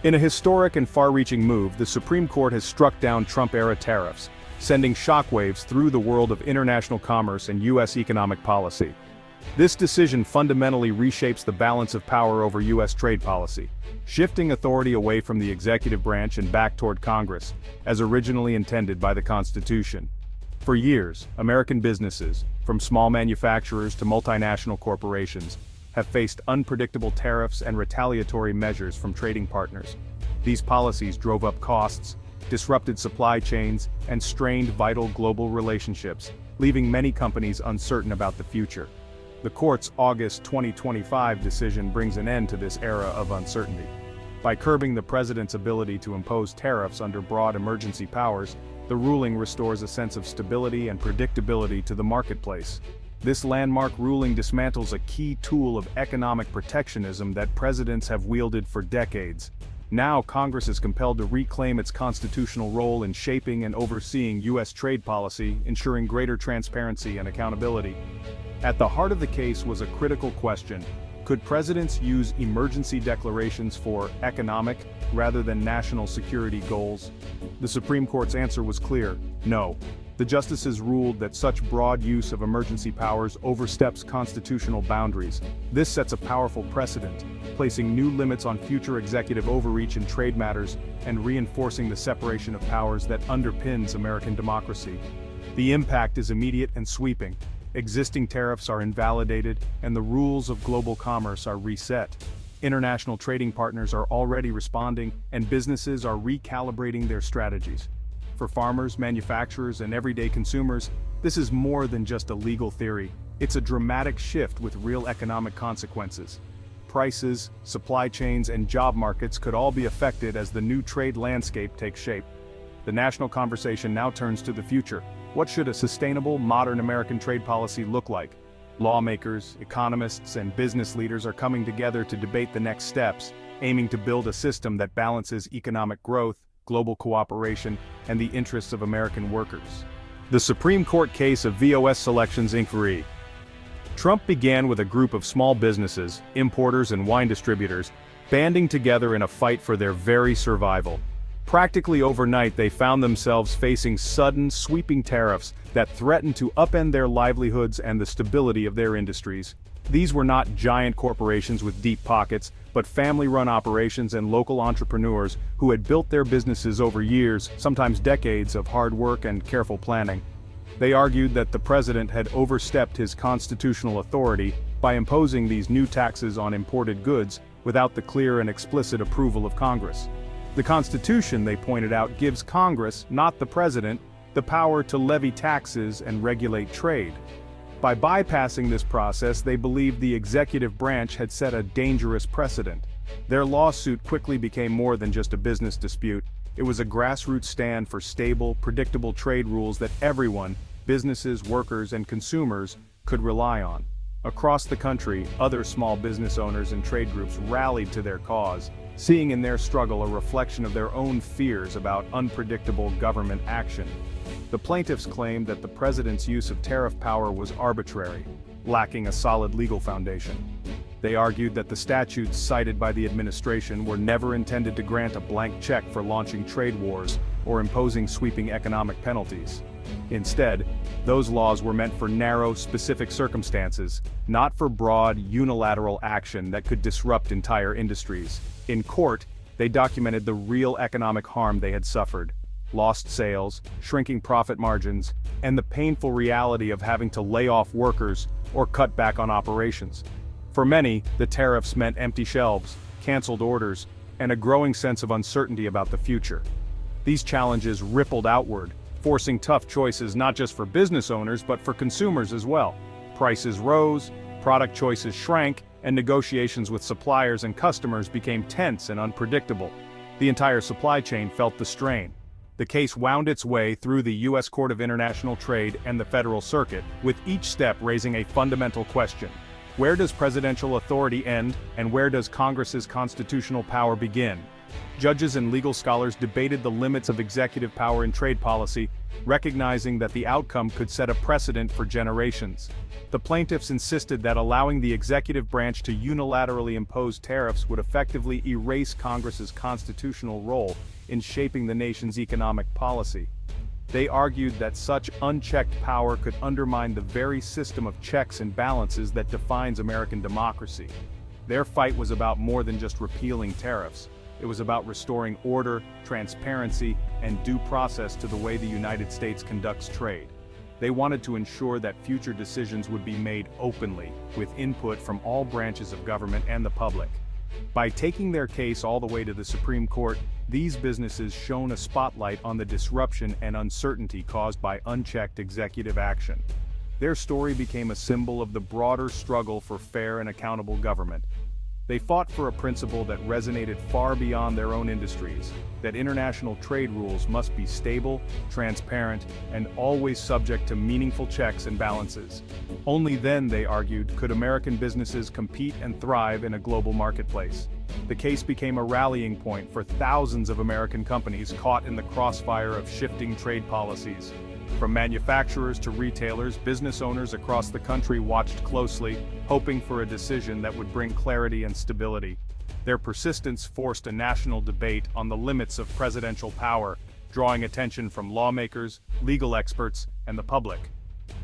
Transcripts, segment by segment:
In a historic and far-reaching move, the Supreme Court has struck down Trump-era tariffs, sending shockwaves through the world of international commerce and U.S. economic policy. This decision fundamentally reshapes the balance of power over U.S. trade policy, shifting authority away from the executive branch and back toward Congress, as originally intended by the Constitution. For years, American businesses, from small manufacturers to multinational corporations, have faced unpredictable tariffs and retaliatory measures from trading partners. These policies drove up costs, disrupted supply chains, and strained vital global relationships, leaving many companies uncertain about the future. The court's August 2025 decision brings an end to this era of uncertainty. By curbing the president's ability to impose tariffs under broad emergency powers, the ruling restores a sense of stability and predictability to the marketplace. This landmark ruling dismantles a key tool of economic protectionism that presidents have wielded for decades. Now Congress is compelled to reclaim its constitutional role in shaping and overseeing U.S. trade policy, ensuring greater transparency and accountability. At the heart of the case was a critical question: could presidents use emergency declarations for economic, rather than national security goals? The Supreme Court's answer was clear: no. The justices ruled that such broad use of emergency powers oversteps constitutional boundaries. This sets a powerful precedent, placing new limits on future executive overreach in trade matters and reinforcing the separation of powers that underpins American democracy. The impact is immediate and sweeping. Existing tariffs are invalidated, and the rules of global commerce are reset. International trading partners are already responding, and businesses are recalibrating their strategies. For farmers, manufacturers, and everyday consumers, this is more than just a legal theory. It's a dramatic shift with real economic consequences. Prices, supply chains, and job markets could all be affected as the new trade landscape takes shape. The national conversation now turns to the future. What should a sustainable, modern American trade policy look like? Lawmakers, economists, and business leaders are coming together to debate the next steps, aiming to build a system that balances economic growth, global cooperation, and the interests of American workers. The Supreme Court case of V.O.S. Selections Inquiry. Trump began with a group of small businesses, importers and wine distributors, banding together in a fight for their very survival. Practically overnight, they found themselves facing sudden, sweeping tariffs that threatened to upend their livelihoods and the stability of their industries. These were not giant corporations with deep pockets, but family-run operations and local entrepreneurs who had built their businesses over years, sometimes decades, of hard work and careful planning. They argued that the president had overstepped his constitutional authority by imposing these new taxes on imported goods without the clear and explicit approval of Congress. The Constitution, they pointed out, gives Congress, not the president, the power to levy taxes and regulate trade. By bypassing this process, they believed the executive branch had set a dangerous precedent. Their lawsuit quickly became more than just a business dispute. It was a grassroots stand for stable, predictable trade rules that everyone, businesses, workers, and consumers, could rely on. Across the country, other small business owners and trade groups rallied to their cause, seeing in their struggle a reflection of their own fears about unpredictable government action. The plaintiffs claimed that the president's use of tariff power was arbitrary, lacking a solid legal foundation. They argued that the statutes cited by the administration were never intended to grant a blank check for launching trade wars or imposing sweeping economic penalties. Instead, those laws were meant for narrow, specific circumstances, not for broad, unilateral action that could disrupt entire industries. In court, they documented the real economic harm they had suffered: lost sales, shrinking profit margins, and the painful reality of having to lay off workers or cut back on operations. For many, the tariffs meant empty shelves, canceled orders, and a growing sense of uncertainty about the future. These challenges rippled outward, forcing tough choices not just for business owners but for consumers as well. Prices rose, product choices shrank, and negotiations with suppliers and customers became tense and unpredictable. The entire supply chain felt the strain. The case wound its way through the U.S. Court of International Trade and the Federal Circuit, with each step raising a fundamental question: where does presidential authority end, and where does Congress's constitutional power begin? Judges and legal scholars debated the limits of executive power in trade policy, recognizing that the outcome could set a precedent for generations. The plaintiffs insisted that allowing the executive branch to unilaterally impose tariffs would effectively erase Congress's constitutional role in shaping the nation's economic policy. They argued that such unchecked power could undermine the very system of checks and balances that defines American democracy. Their fight was about more than just repealing tariffs. It was about restoring order, transparency, and due process to the way the United States conducts trade. They wanted to ensure that future decisions would be made openly, with input from all branches of government and the public. By taking their case all the way to the Supreme Court, these businesses shone a spotlight on the disruption and uncertainty caused by unchecked executive action. Their story became a symbol of the broader struggle for fair and accountable government. They fought for a principle that resonated far beyond their own industries, that international trade rules must be stable, transparent, and always subject to meaningful checks and balances. Only then, they argued, could American businesses compete and thrive in a global marketplace. The case became a rallying point for thousands of American companies caught in the crossfire of shifting trade policies. From manufacturers to retailers, business owners across the country watched closely, hoping for a decision that would bring clarity and stability. Their persistence forced a national debate on the limits of presidential power, drawing attention from lawmakers, legal experts, and the public.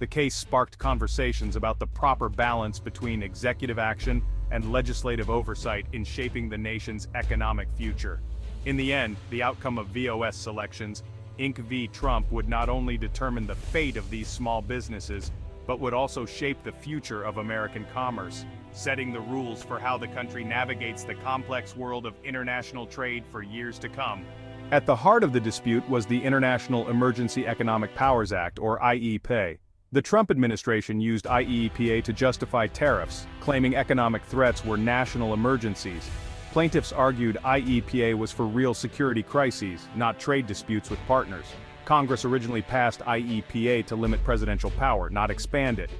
The case sparked conversations about the proper balance between executive action and legislative oversight in shaping the nation's economic future. In the end, the outcome of V.O.S. selections, Inc. v. Trump, would not only determine the fate of these small businesses, but would also shape the future of American commerce, setting the rules for how the country navigates the complex world of international trade for years to come. At the heart of the dispute was the International Emergency Economic Powers Act, or IEPA. The Trump administration used IEPA to justify tariffs, claiming economic threats were national emergencies. Plaintiffs argued IEPA was for real security crises, not trade disputes with partners. Congress originally passed IEPA to limit presidential power, not expand it.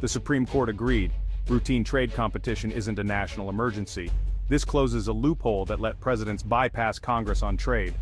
The Supreme Court agreed. Routine trade competition isn't a national emergency. This closes a loophole that let presidents bypass Congress on trade.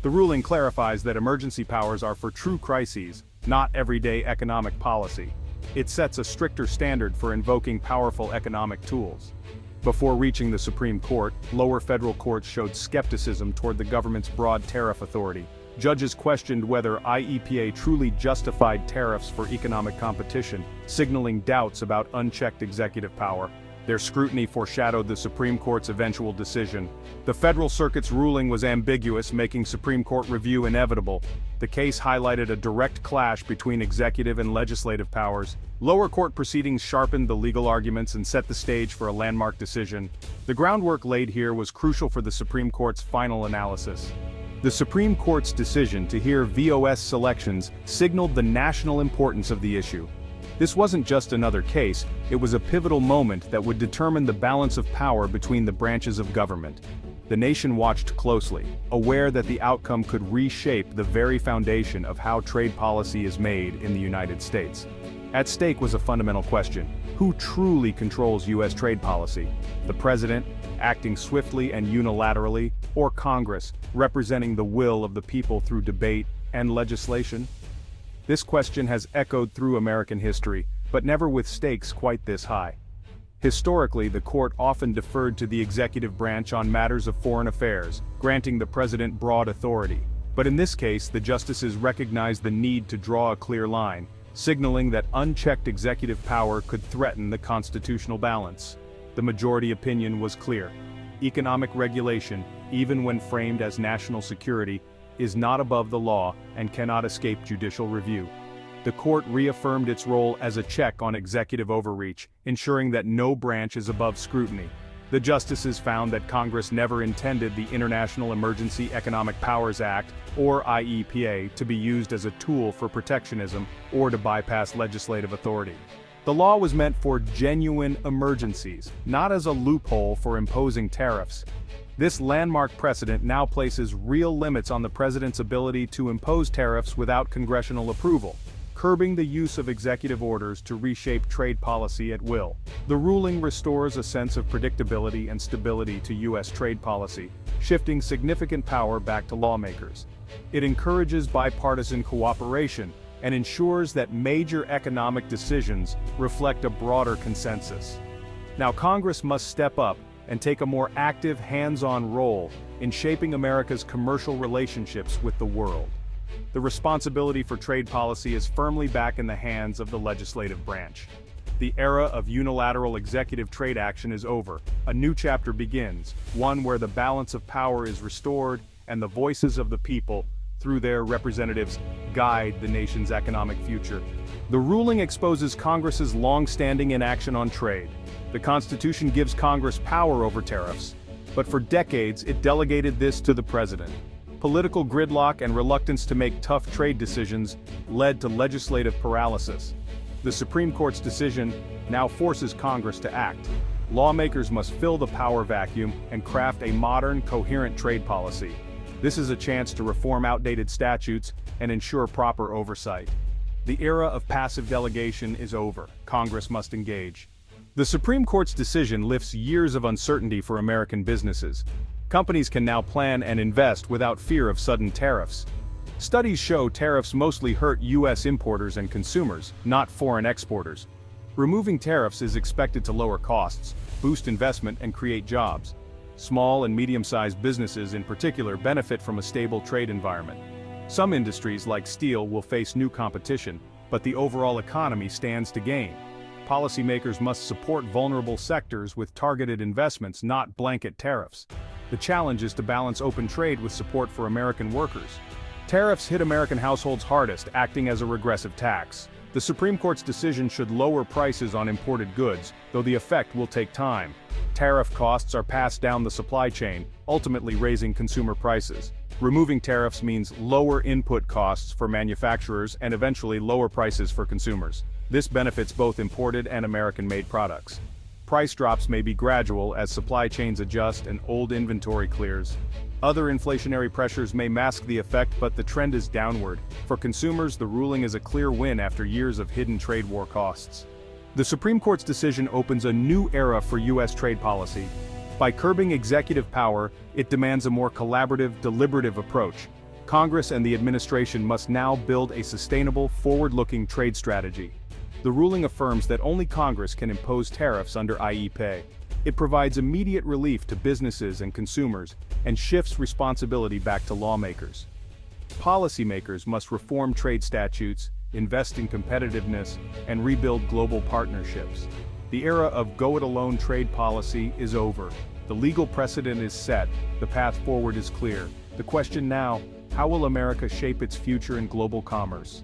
The ruling clarifies that emergency powers are for true crises, not everyday economic policy. It sets a stricter standard for invoking powerful economic tools. Before reaching the Supreme Court, lower federal courts showed skepticism toward the government's broad tariff authority. Judges questioned whether IEPA truly justified tariffs for economic competition, signaling doubts about unchecked executive power. Their scrutiny foreshadowed the Supreme Court's eventual decision. The Federal Circuit's ruling was ambiguous, making Supreme Court review inevitable. The case highlighted a direct clash between executive and legislative powers. Lower court proceedings sharpened the legal arguments and set the stage for a landmark decision. The groundwork laid here was crucial for the Supreme Court's final analysis. The Supreme Court's decision to hear V.O.S. selections signaled the national importance of the issue. This wasn't just another case, it was a pivotal moment that would determine the balance of power between the branches of government. The nation watched closely, aware that the outcome could reshape the very foundation of how trade policy is made in the United States. At stake was a fundamental question: who truly controls U.S. trade policy? The president, acting swiftly and unilaterally, or Congress, representing the will of the people through debate and legislation? This question has echoed through American history, but never with stakes quite this high. Historically, the court often deferred to the executive branch on matters of foreign affairs, granting the president broad authority. But in this case, the justices recognized the need to draw a clear line, signaling that unchecked executive power could threaten the constitutional balance. The majority opinion was clear. Economic regulation, even when framed as national security, is not above the law and cannot escape judicial review. The court reaffirmed its role as a check on executive overreach, ensuring that no branch is above scrutiny. The justices found that Congress never intended the International Emergency Economic Powers Act, or IEPA, to be used as a tool for protectionism or to bypass legislative authority. The law was meant for genuine emergencies, not as a loophole for imposing tariffs. This landmark precedent now places real limits on the president's ability to impose tariffs without congressional approval, curbing the use of executive orders to reshape trade policy at will. The ruling restores a sense of predictability and stability to U.S. trade policy, shifting significant power back to lawmakers. It encourages bipartisan cooperation and ensures that major economic decisions reflect a broader consensus. Now Congress must step up and take a more active, hands-on role in shaping America's commercial relationships with the world. The responsibility for trade policy is firmly back in the hands of the legislative branch. The era of unilateral executive trade action is over. A new chapter begins, one where the balance of power is restored and the voices of the people, through their representatives, guide the nation's economic future. The ruling exposes Congress's long-standing inaction on trade. The Constitution gives Congress power over tariffs, but for decades it delegated this to the president. Political gridlock and reluctance to make tough trade decisions led to legislative paralysis. The Supreme Court's decision now forces Congress to act. Lawmakers must fill the power vacuum and craft a modern, coherent trade policy. This is a chance to reform outdated statutes and ensure proper oversight. The era of passive delegation is over. Congress must engage. The Supreme Court's decision lifts years of uncertainty for American businesses. Companies can now plan and invest without fear of sudden tariffs. Studies show tariffs mostly hurt U.S. importers and consumers, not foreign exporters. Removing tariffs is expected to lower costs, boost investment, and create jobs. Small and medium-sized businesses in particular benefit from a stable trade environment. Some industries like steel will face new competition, but the overall economy stands to gain. Policymakers must support vulnerable sectors with targeted investments, not blanket tariffs. The challenge is to balance open trade with support for American workers. Tariffs hit American households hardest, acting as a regressive tax. The Supreme Court's decision should lower prices on imported goods, though the effect will take time. Tariff costs are passed down the supply chain, ultimately raising consumer prices. Removing tariffs means lower input costs for manufacturers and eventually lower prices for consumers. This benefits both imported and American-made products. Price drops may be gradual as supply chains adjust and old inventory clears. Other inflationary pressures may mask the effect, but the trend is downward. For consumers, the ruling is a clear win after years of hidden trade war costs. The Supreme Court's decision opens a new era for U.S. trade policy. By curbing executive power, it demands a more collaborative, deliberative approach. Congress and the administration must now build a sustainable, forward-looking trade strategy. The ruling affirms that only Congress can impose tariffs under IEEPA. It provides immediate relief to businesses and consumers and shifts responsibility back to lawmakers. Policymakers must reform trade statutes, invest in competitiveness, and rebuild global partnerships. The era of go-it-alone trade policy is over. The legal precedent is set, the path forward is clear. The question now, how will America shape its future in global commerce?